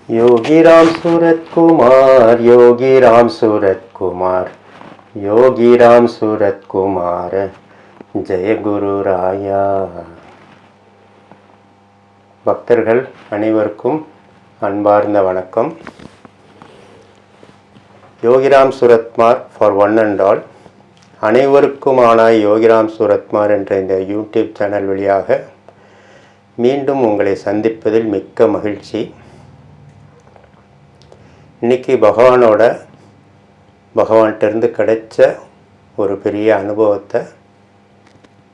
योगी राम सूरत कुमार, योगी राम सूरत कुमार, योगी राम सूरत कुमार, ஜெய குரு ராயா. பக்தர்கள் அனைவருக்கும் அன்பார்ந்த வணக்கம். Yogiram Surat Kumar for one and all, அனைவருக்குமான யோகிராம் சூரத்குமார் என்ற இந்த யூடியூப் சேனல் வழியாக மீண்டும் உங்களை சந்திப்பதில் மிக்க மகிழ்ச்சி. இன்றைக்கி பகவான்கிட்டருந்து கிடைச்ச ஒரு பெரிய அனுபவத்தை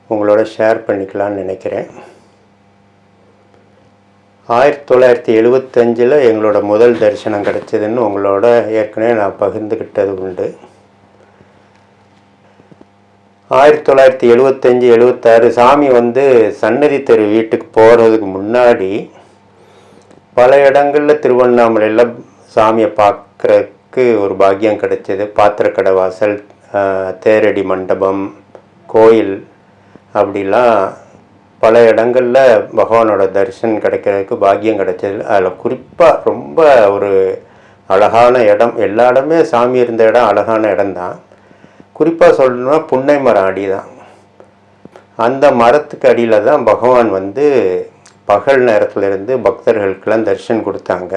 உங்களோட ஷேர் பண்ணிக்கலான்னு நினைக்கிறேன். 1975 எங்களோட முதல் தரிசனம் கிடைச்சதுன்னு உங்களோட ஏற்கனவே நான் பகிர்ந்துக்கிட்டது உண்டு. 1975-76 சாமி சன்னதி தெரு வீட்டுக்கு போகிறதுக்கு முன்னாடி பல இடங்களில் திருவண்ணாமலையில் சாமியை பார்க்குறதுக்கு ஒரு பாக்கியம் கிடைச்சது. பாத்திரக்கடை வாசல், தேரடி மண்டபம், கோயில், அப்படிலாம் பல இடங்களில் பகவானோட தரிசனம் கிடைக்கிறதுக்கு பாக்கியம் கிடைச்சது. அதில் குறிப்பாக ரொம்ப ஒரு அழகான இடம், எல்லா இடமே சாமி இருந்த இடம் அழகான இடம்தான். குறிப்பாக சொல்லணும்னா புன்னை மரம் அடி தான். அந்த மரத்துக்கு அடியில் தான் பகவான் பகல் நேரத்தில் இருந்து பக்தர்களுக்கெல்லாம் தரிசனம் கொடுத்தாங்க.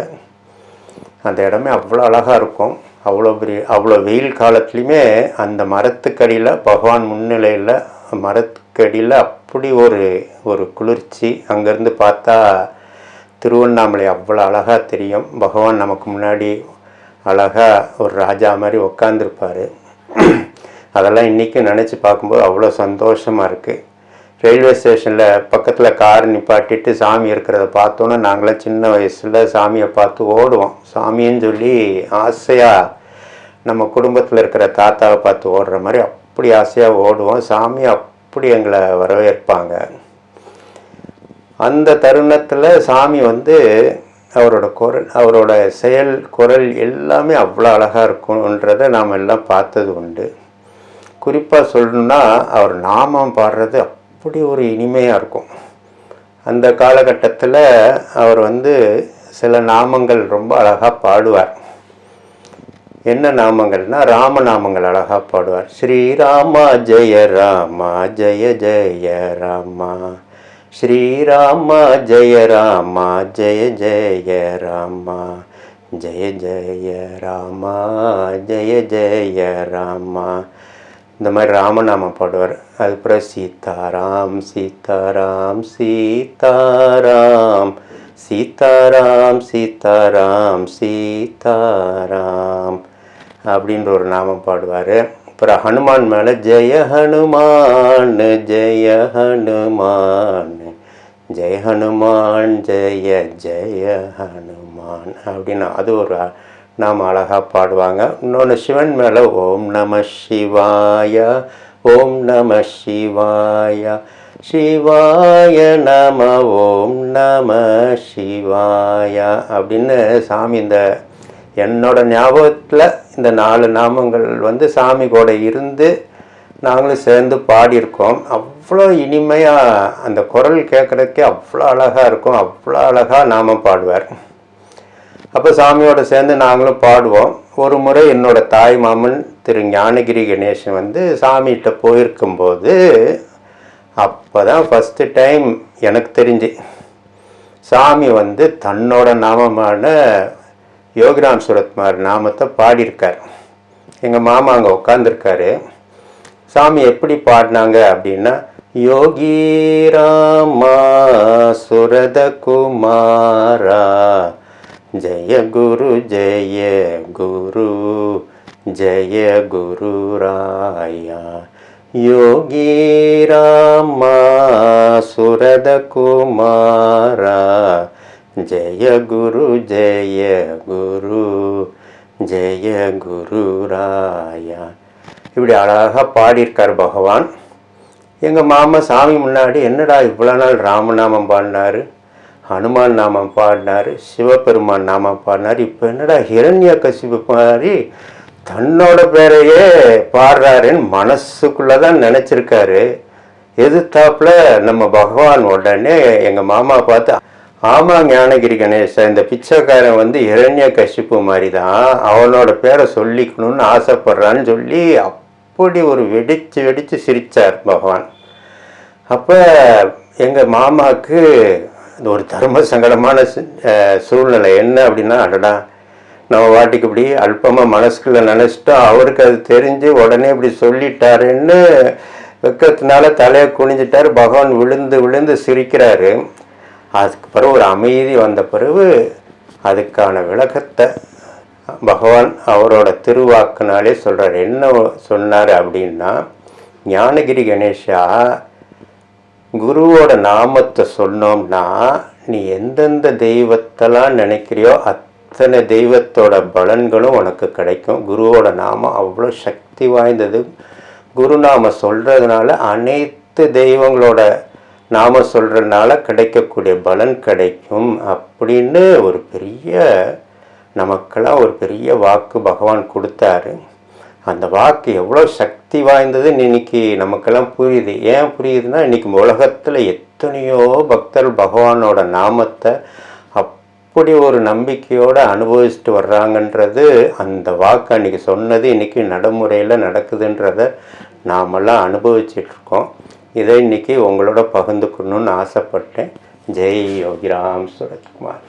அந்த இடமே அவ்வளோ அழகாக இருக்கும். அவ்வளோ வெயில் காலத்துலேயுமே அந்த மரத்துக்கடியில் பகவான் முன்னிலையில் மரத்துக்கடியில் அப்படி ஒரு குளிர்ச்சி. அங்கேருந்து பார்த்தா திருவண்ணாமலை அவ்வளோ அழகாக தெரியும். பகவான் நமக்கு முன்னாடி அழகாக ஒரு ராஜா மாதிரி உக்காந்துருப்பார். அதெல்லாம் இன்றைக்கும் நினச்சி பார்க்கும்போது அவ்வளோ சந்தோஷமாக இருக்குது. ரயில்வே ஸ்டேஷனில் பக்கத்தில் கார் நிப்பாட்டிட்டு சாமி இருக்கிறத பார்த்தோன்னா நாங்களாம் சின்ன வயசில் சாமியை பார்த்து ஓடுவோம். சாமின்னு சொல்லி ஆசையாக நம்ம குடும்பத்தில் இருக்கிற தாத்தாவை பார்த்து ஓடுற மாதிரி அப்படி ஆசையாக ஓடுவோம். சாமி அப்படி எங்களை வரவேற்பாங்க. அந்த தருணத்தில் சாமி அவரோட குரல், அவரோட செயல், குரல் எல்லாமே அவ்வளோ அழகாக இருக்கும்ன்றதை நாம் எல்லாம் பார்த்தது உண்டு. குறிப்பாக சொல்லணுன்னா அவர் நாமம் பாடுறது அப்படி ஒரு இனிமையாக இருக்கும். அந்த காலகட்டத்தில் அவர் சில நாமங்கள் ரொம்ப அழகாக பாடுவார். என்ன நாமங்கள்னா ராமநாமங்கள் அழகாக பாடுவார். ஸ்ரீராமா ஜெய ராமா ஜெய ஜெய ராமா, ஸ்ரீராமா ஜெய ராமா ஜெய ஜெய ராமா, ஜெய ஜெய ராமா ஜெய ஜெய ராமா. இந்த மாதிரி ராமநாமம் பாடுவார். அதுக்கப்புறம் சீதாராம் சீதாராம் சீதாராம், சீதாராம் சீதாராம் சீதாராம் அப்படின்ற ஒரு நாமம் பாடுவார். அப்புறம் ஹனுமான் மேலே ஜெய ஹனுமான் ஜெய ஹனுமான், ஜெய ஹனுமான் ஜெய ஜெய ஹனுமான் அப்படின்னு அது ஒரு நாம் அழகாக பாடுவாங்க. இன்னொன்று சிவன் மேலே ஓம் நம சிவாய, ஓம் நம சிவாய, சிவாய நம, ஓம் நம சிவாய அப்படின்னு சாமி என்னோட ஞாபகத்தில் இந்த 4 நாமங்கள் சாமி கூட இருந்து நாங்களும் சேர்ந்து பாடியிருக்கோம். அவ்வளோ இனிமையாக அந்த குரல் கேட்குறதுக்கே அவ்வளோ அழகாக இருக்கும். அவ்வளோ அழகாக நாமம் பாடுவார். அப்போ சாமியோட சேர்ந்து நாங்களும் பாடுவோம். ஒரு முறை என்னோட தாய் மாமன் திரு ஞானகிரி கணேசன் சாமிகிட்ட போயிருக்கும்போது அப்போ தான் ஃபஸ்ட்டு டைம் எனக்கு தெரிஞ்சு சாமி தன்னோட நாமமான யோகிராம் சூரத்குமார் நாமத்தை பாடியிருக்கார். எங்கள் மாமா அங்கே உட்காந்துருக்காரு. சாமி எப்படி பாடினாங்க அப்படின்னா, யோகி ராமா சுரத குமாரா ஜெய குரு ஜெய குரு, ஜெய குரு ராயா, யோகி ராமா சுரத குமாரா ஜெய குரு ஜெய குரு, ஜெய குரு ராயா. இப்படி அழகாக பாடியிருக்கார் பகவான். எங்கள் மாமா சாமி முன்னாடி என்னடா இவ்வளோ நாள் ராமநாமம் பாடினார், ஹனுமான் நாமம் பாடினார், சிவபெருமான் நாமம் பாடினார், இப்போ என்னடா ஹிரண்யகசிபு மாதிரி தன்னோட பேரையே பாடுறாருன்னு மனசுக்குள்ளே தான் நினச்சிருக்காரு. எதிர்த்தாப்புல நம்ம பகவான் உடனே எங்கள் மாமா பார்த்து ஆமாம் ஞானகிரி கணேசா, இந்த பிச்சைக்காரன் வந்து இரண்ய கசிப்பு மாதிரி தான், அவனோட பேரை சொல்லிக்கணும்னு ஆசைப்படுறான்னு சொல்லி அப்படி ஒரு வெடிச்சு வெடிச்சு சிரித்தார் பகவான். அப்போ எங்கள் மாமாவுக்கு ஒரு தர்ம சங்கடமான சூழ்நிலை. என்ன அப்படின்னா, அடடா நம்ம வாட்டிக்கு இப்படி அல்பமாக மனசுக்குள்ள நினச்சிட்டோம், அவருக்கு அது தெரிஞ்சு உடனே இப்படி சொல்லிட்டாருன்னு வெக்கத்தினால தலையை குனிஞ்சிட்டார். பகவான் விழுந்து விழுந்து சிரிக்கிறாரு. அதுக்கு பிறகு ஒரு அமைதி வந்த பிறகு அதுக்கான விளக்கத்தை பகவான் அவரோட திருவாக்குனாலே சொல்கிறார். என்ன சொன்னார் அப்படின்னா, ஞானகிரி கணேஷா, குருவோட நாமத்தை சொன்னோம்னா நீ எந்தெந்த தெய்வத்தெல்லாம் நினைக்கிறியோ அத்தனை தெய்வத்தோட பலன்களும் உனக்கு கிடைக்கும். குருவோட நாமம் அவ்வளோ சக்தி வாய்ந்தது. குருநாம சொல்கிறதுனால அனைத்து தெய்வங்களோட நாம சொல்கிறதுனால கிடைக்கக்கூடிய பலன் கிடைக்கும் அப்படின்னு ஒரு பெரிய, நமக்கெல்லாம் ஒரு பெரிய வாக்கு பகவான் கொடுத்தாரு. அந்த வாக்கு எவ்வளோ சக்தி வாய்ந்ததுன்னு இன்னைக்கு நமக்கெல்லாம் புரியுது. ஏன் புரியுதுன்னா, இன்னைக்கு உலகத்தில் எத்தனையோ பக்தர்கள் பகவானோட நாமத்தை அப்படி ஒரு நம்பிக்கையோடு அனுபவிச்சுட்டு வர்றாங்கன்றது அந்த வாக்கு அன்றைக்கி சொன்னது இன்றைக்கி நடைமுறையில் நடக்குதுன்றதை நாமெல்லாம் அனுபவிச்சிட்ருக்கோம். இதை இன்றைக்கி உங்களோட பகிர்ந்துக்கணும்னு ஆசைப்பட்டேன். ஜெய் யோகிராம் சுரத்குமார்.